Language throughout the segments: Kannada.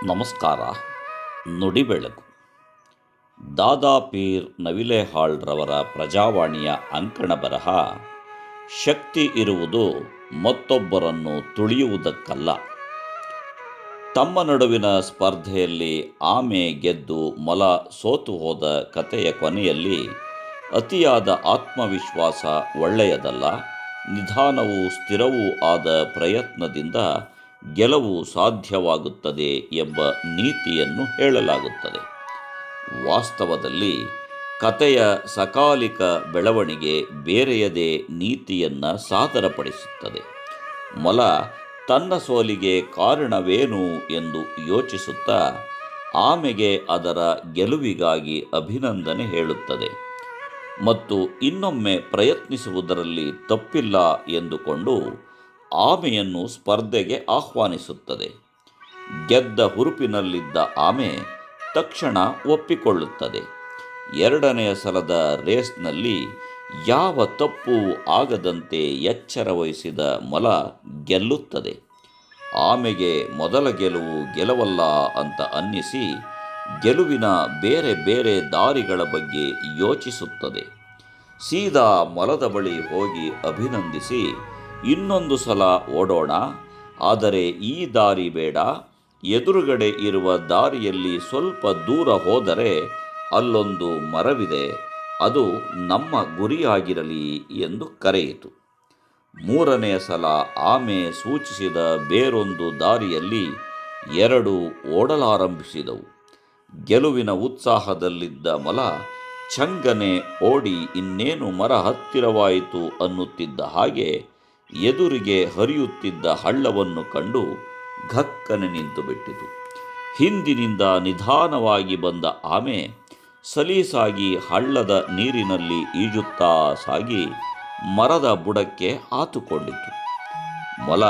ನಮಸ್ಕಾರ. ನುಡಿಬೆಳಕು. ದಾದಾ ಪೀರ್ ನವಿಲೇಹಾಳ್ರವರ ಪ್ರಜಾವಾಣಿಯ ಅಂಕಣ ಬರಹ ಶಕ್ತಿ ಇರುವುದು ಮತ್ತೊಬ್ಬರನ್ನು ತುಳಿಯುವುದಕ್ಕಲ್ಲ. ತಮ್ಮ ನಡುವಿನ ಸ್ಪರ್ಧೆಯಲ್ಲಿ ಆಮೆ ಗೆದ್ದು ಮೊಲ ಸೋತು ಹೋದ ಕಥೆಯ ಕೊನೆಯಲ್ಲಿ ಅತಿಯಾದ ಆತ್ಮವಿಶ್ವಾಸ ಒಳ್ಳೆಯದಲ್ಲ, ನಿಧಾನವೂ ಸ್ಥಿರವೂ ಆದ ಪ್ರಯತ್ನದಿಂದ ಗೆಲುವು ಸಾಧ್ಯವಾಗುತ್ತದೆ ಎಂಬ ನೀತಿಯನ್ನು ಹೇಳಲಾಗುತ್ತದೆ. ವಾಸ್ತವದಲ್ಲಿ ಕಥೆಯ ಸಕಾಲಿಕ ಬೆಳವಣಿಗೆ ಬೇರೆಯದೇ ನೀತಿಯನ್ನು ಸಾದರಪಡಿಸುತ್ತದೆ. ಮೊಲ ತನ್ನ ಸೋಲಿಗೆ ಕಾರಣವೇನು ಎಂದು ಯೋಚಿಸುತ್ತಾ ಆಮೆಗೆ ಅದರ ಗೆಲುವಿಗಾಗಿ ಅಭಿನಂದನೆ ಹೇಳುತ್ತದೆ ಮತ್ತು ಇನ್ನೊಮ್ಮೆ ಪ್ರಯತ್ನಿಸುವುದರಲ್ಲಿ ತಪ್ಪಿಲ್ಲ ಎಂದುಕೊಂಡು ಆಮೆಯನ್ನು ಸ್ಪರ್ಧೆಗೆ ಆಹ್ವಾನಿಸುತ್ತದೆ. ಗೆದ್ದ ಹುರುಪಿನಲ್ಲಿದ್ದ ಆಮೆ ತಕ್ಷಣ ಒಪ್ಪಿಕೊಳ್ಳುತ್ತದೆ. ಎರಡನೆಯ ಸಲದ ರೇಸ್ನಲ್ಲಿ ಯಾವ ತಪ್ಪು ಆಗದಂತೆ ಎಚ್ಚರ ವಹಿಸಿದ ಮೊಲ ಗೆಲ್ಲುತ್ತದೆ. ಆಮೆಗೆ ಮೊದಲ ಗೆಲುವು ಗೆಲುವಲ್ಲ ಅಂತ ಅನ್ನಿಸಿ ಗೆಲುವಿನ ಬೇರೆ ಬೇರೆ ದಾರಿಗಳ ಬಗ್ಗೆ ಯೋಚಿಸುತ್ತದೆ. ಸೀದಾ ಮೊಲದ ಬಳಿ ಹೋಗಿ ಅಭಿನಂದಿಸಿ, ಇನ್ನೊಂದು ಸಲ ಓಡೋಣ, ಆದರೆ ಈ ದಾರಿ ಬೇಡ, ಎದುರುಗಡೆ ಇರುವ ದಾರಿಯಲ್ಲಿ ಸ್ವಲ್ಪ ದೂರ ಹೋದರೆ ಅಲ್ಲೊಂದು ಮರವಿದೆ, ಅದು ನಮ್ಮ ಗುರಿಯಾಗಿರಲಿ ಎಂದು ಕರೆಯಿತು. ಮೂರನೆಯ ಸಲ ಆಮೆ ಸೂಚಿಸಿದ ಬೇರೊಂದು ದಾರಿಯಲ್ಲಿ ಎರಡು ಓಡಲಾರಂಭಿಸಿದವು. ಗೆಲುವಿನ ಉತ್ಸಾಹದಲ್ಲಿದ್ದ ಮೊಲ ಚಂಗನೆ ಓಡಿ ಇನ್ನೇನು ಮರ ಹತ್ತಿರವಾಯಿತು ಅನ್ನುತ್ತಿದ್ದ ಹಾಗೆ ಎದುರಿಗೆ ಹರಿಯುತ್ತಿದ್ದ ಹಳ್ಳವನ್ನು ಕಂಡು ಘಕ್ಕನೆ ನಿಂತುಬಿಟ್ಟಿತು. ಹಿಂದಿನಿಂದ ನಿಧಾನವಾಗಿ ಬಂದ ಆಮೆ ಸಲೀಸಾಗಿ ಹಳ್ಳದ ನೀರಿನಲ್ಲಿ ಈಜುತ್ತಾ ಸಾಗಿ ಮರದ ಬುಡಕ್ಕೆ ಆತುಕೊಂಡಿತು. ಮೊಲ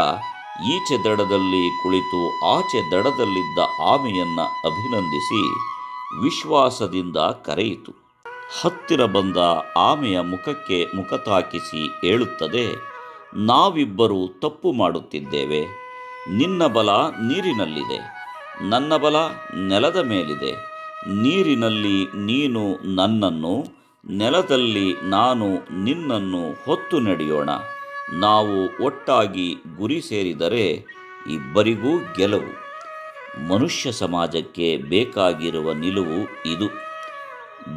ಈಚೆ ದಡದಲ್ಲಿ ಕುಳಿತು ಆಚೆ ದಡದಲ್ಲಿದ್ದ ಆಮೆಯನ್ನು ಅಭಿನಂದಿಸಿ ವಿಶ್ವಾಸದಿಂದ ಕರೆಯಿತು. ಹತ್ತಿರ ಬಂದ ಆಮೆಯ ಮುಖಕ್ಕೆ ಮುಖ ತಾಕಿಸಿ ಹೇಳುತ್ತದೆ, ನಾವಿಬ್ಬರೂ ತಪ್ಪು ಮಾಡುತ್ತಿದ್ದೇವೆ. ನಿನ್ನ ಬಲ ನೀರಿನಲ್ಲಿದೆ, ನನ್ನ ಬಲ ನೆಲದ ಮೇಲಿದೆ. ನೀರಿನಲ್ಲಿ ನೀನು ನನ್ನನ್ನು, ನೆಲದಲ್ಲಿ ನಾನು ನಿನ್ನನ್ನು ಹೊತ್ತು ನಡೆಯೋಣ. ನಾವು ಒಟ್ಟಾಗಿ ಗುರಿ ಸೇರಿದರೆ ಇಬ್ಬರಿಗೂ ಗೆಲುವು. ಮನುಷ್ಯ ಸಮಾಜಕ್ಕೆ ಬೇಕಾಗಿರುವ ನಿಲುವು ಇದು.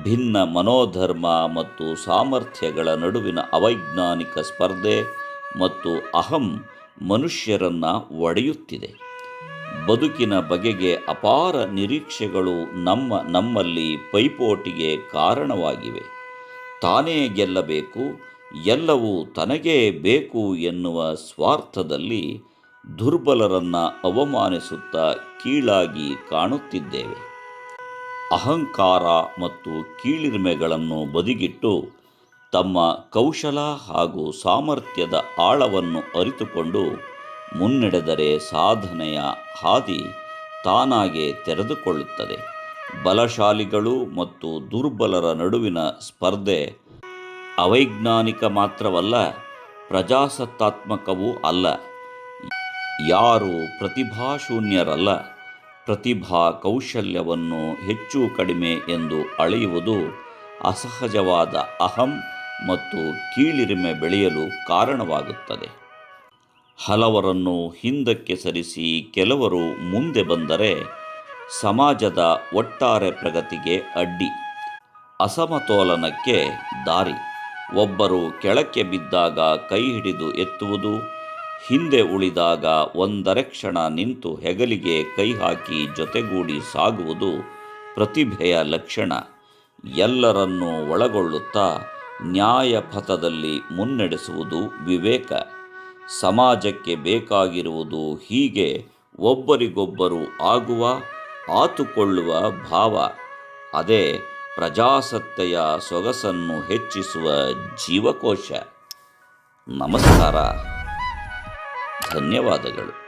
ಭಿನ್ನ ಮನೋಧರ್ಮ ಮತ್ತು ಸಾಮರ್ಥ್ಯಗಳ ನಡುವಿನ ಅವೈಜ್ಞಾನಿಕ ಸ್ಪರ್ಧೆ ಮತ್ತು ಅಹಂ ಮನುಷ್ಯರನ್ನು ಒಡೆಯುತ್ತಿದೆ. ಬದುಕಿನ ಬಗೆಗೆ ಅಪಾರ ನಿರೀಕ್ಷೆಗಳು ನಮ್ಮಲ್ಲಿ ಪೈಪೋಟಿಗೆ ಕಾರಣವಾಗಿವೆ. ತಾನೇ ಗೆಲ್ಲಬೇಕು, ಎಲ್ಲವೂ ತನಗೇ ಬೇಕು ಎನ್ನುವ ಸ್ವಾರ್ಥದಲ್ಲಿ ದುರ್ಬಲರನ್ನು ಅವಮಾನಿಸುತ್ತಾ ಕೀಳಾಗಿ ಕಾಣುತ್ತಿದ್ದೇವೆ. ಅಹಂಕಾರ ಮತ್ತು ಕೀಳಿರಿಮೆಗಳನ್ನು ಬದಿಗಿಟ್ಟು ತಮ್ಮ ಕೌಶಲ ಹಾಗೂ ಸಾಮರ್ಥ್ಯದ ಆಳವನ್ನು ಅರಿತುಕೊಂಡು ಮುನ್ನಡೆದರೆ ಸಾಧನೆಯ ಹಾದಿ ತಾನಾಗೇ ತೆರೆದುಕೊಳ್ಳುತ್ತದೆ. ಬಲಶಾಲಿಗಳು ಮತ್ತು ದುರ್ಬಲರ ನಡುವಿನ ಸ್ಪರ್ಧೆ ಅವೈಜ್ಞಾನಿಕ ಮಾತ್ರವಲ್ಲ, ಪ್ರಜಾಸತ್ತಾತ್ಮಕವೂ ಅಲ್ಲ. ಯಾರೂ ಪ್ರತಿಭಾಶೂನ್ಯರಲ್ಲ. ಪ್ರತಿಭಾ ಕೌಶಲ್ಯವನ್ನು ಹೆಚ್ಚು ಕಡಿಮೆ ಎಂದು ಅಳೆಯುವುದು ಅಸಹಜವಾದ ಅಹಂ ಮತ್ತು ಕೀಳಿರಿಮೆ ಬೆಳೆಯಲು ಕಾರಣವಾಗುತ್ತದೆ. ಹಲವರನ್ನು ಹಿಂದಕ್ಕೆ ಸರಿಸಿ ಕೆಲವರು ಮುಂದೆ ಬಂದರೆ ಸಮಾಜದ ಒಟ್ಟಾರೆ ಪ್ರಗತಿಗೆ ಅಡ್ಡಿ, ಅಸಮತೋಲನಕ್ಕೆ ದಾರಿ. ಒಬ್ಬರು ಕೆಳಕ್ಕೆ ಬಿದ್ದಾಗ ಕೈ ಹಿಡಿದು ಎತ್ತುವುದು, ಹಿಂದೆ ಉಳಿದಾಗ ಒಂದರೆ ಕ್ಷಣ ನಿಂತು ಹೆಗಲಿಗೆ ಕೈ ಹಾಕಿ ಜೊತೆಗೂಡಿ ಸಾಗುವುದು ಪ್ರತಿಭೆಯ ಲಕ್ಷಣ. ಎಲ್ಲರನ್ನೂ ಒಳಗೊಳ್ಳುತ್ತಾ ನ್ಯಾಯಪಥದಲ್ಲಿ ಮುನ್ನಡೆಸುವುದು ವಿವೇಕ. ಸಮಾಜಕ್ಕೆ ಬೇಕಾಗಿರುವುದು ಹೀಗೆ ಒಬ್ಬರಿಗೊಬ್ಬರು ಆತುಕೊಳ್ಳುವ ಭಾವ. ಅದೇ ಪ್ರಜಾಸತ್ತೆಯ ಸೊಗಸನ್ನು ಹೆಚ್ಚಿಸುವ ಜೀವಕೋಶ. ನಮಸ್ಕಾರ. ಧನ್ಯವಾದಗಳು.